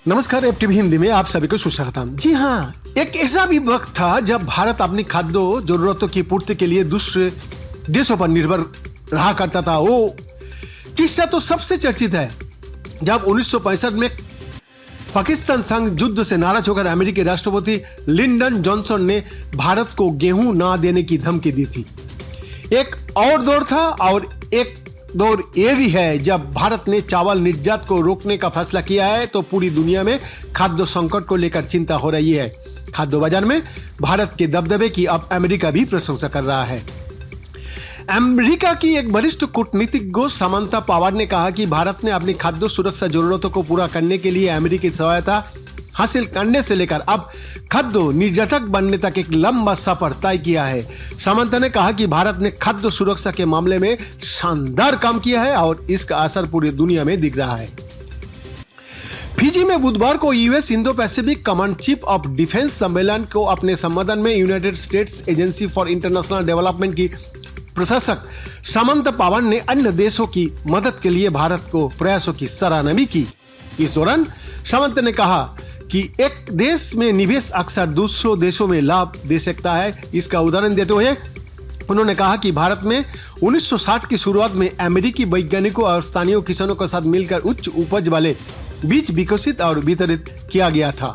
नमस्कार, एफटीवी हिंदी में आप सभी को सुस्वागतम। जी हाँ, एक ऐसा भी वक्त था जब भारत अपनी खाद्य जरूरतों की पूर्ति के लिए दूसरे देशों पर निर्भर रहा करता था। वो किस्सा तो सबसे चर्चित है जब 1965 में पाकिस्तान संग युद्ध से नाराज होकर अमेरिकी राष्ट्रपति लिंडन जॉनसन ने भारत को गेहूं ना देने की धमकी दी थी। एक और दौर था और एक दौर यह भी है जब भारत ने चावल निर्यात को रोकने का फैसला किया है, तो पूरी दुनिया में खाद्य संकट को लेकर चिंता हो रही है। खाद्य बाजार में भारत के दबदबे की अब अमेरिका भी प्रशंसा कर रहा है। अमेरिका की एक वरिष्ठ कूटनीतिज्ञ समांथा पावर ने कहा कि भारत ने अपनी खाद्य सुरक्षा जरूरतों को पूरा करने के लिए अमेरिकी सहायता हासिल करने से लेकर अब खाद्य निर्यातक बनने तक एक लंबा सफर तय किया है। समांथा ने कहा कि भारत ने खाद्य सुरक्षा के मामले में शानदार काम किया है और इसका असर पूरी दुनिया में दिख रहा है। फिजी में बुधवार को US Indo Pacific command chief of defence सम्मेलन को अपने संबोधन में United states agency for international development की प्रशासक समांथा पावर ने अन्य देशों की मदद के लिए भारत को प्रयासों की सराहना भी की। इस दौरान समांथा ने कहा कि एक देश में निवेश अक्सर दूसरों देशों में लाभ दे सकता है। इसका उदाहरण देते हुए उन्होंने कहा कि भारत में 1960 की शुरुआत में अमेरिकी वैज्ञानिकों और स्थानीय किसानों के साथ मिलकर उच्च उपज वाले बीज विकसित और वितरित किया गया था।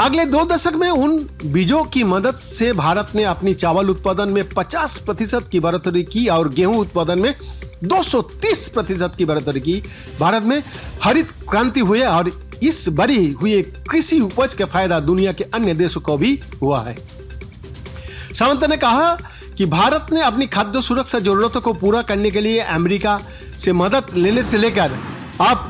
अगले 2 दशक में उन बीजों की मदद से भारत ने अपनी चावल उत्पादन में 50% की बढ़ोतरी की और गेहूं उत्पादन में 230% की बढ़ोतरी की। भारत में हरित क्रांति हुई और इस बढ़ी हुई कृषि उपज का फायदा दुनिया के अन्य देशों को भी हुआ है। सामंत ने कहा कि भारत ने अपनी खाद्य सुरक्षा जरूरतों को पूरा करने के लिए अमेरिका से मदद लेने से लेकर अब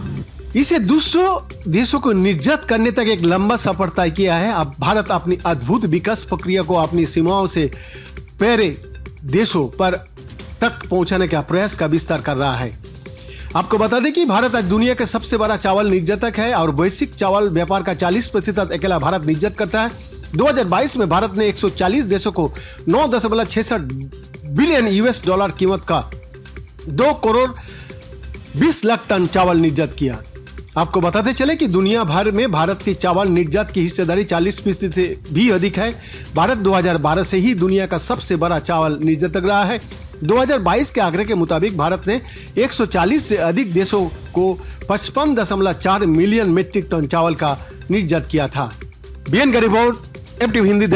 इसे दूसरों देशों को निर्यात करने तक एक लंबा सफर तय किया है। अब भारत अपनी अद्भुत विकास प्रक्रिया को अपनी सीमाओं से परे देशों पर तक पहुंचाने का प्रयास का विस्तार कर रहा है। आपको बता दें कि भारत आज दुनिया के सबसे बड़ा चावल निर्यातक है और वैश्विक चावल व्यापार का 40% अकेला भारत निर्यात करता है। 2022 में भारत ने 140 देशों को 9.66 बिलियन यूएस डॉलर कीमत का 2 करोड़ 20 लाख टन चावल निर्यात किया। आपको बताते चले कि दुनिया भर में भारत की चावल निर्यात की हिस्सेदारी 40% से भी अधिक है। भारत 2012 से ही दुनिया का सबसे बड़ा चावल निर्यातक रहा है। 2022 के आंकड़े के मुताबिक भारत ने 140 से अधिक देशों को 55.4 मिलियन मीट्रिक टन चावल का निर्यात किया था। बीएन का रिपोर्ट, एफटीवी हिंदी।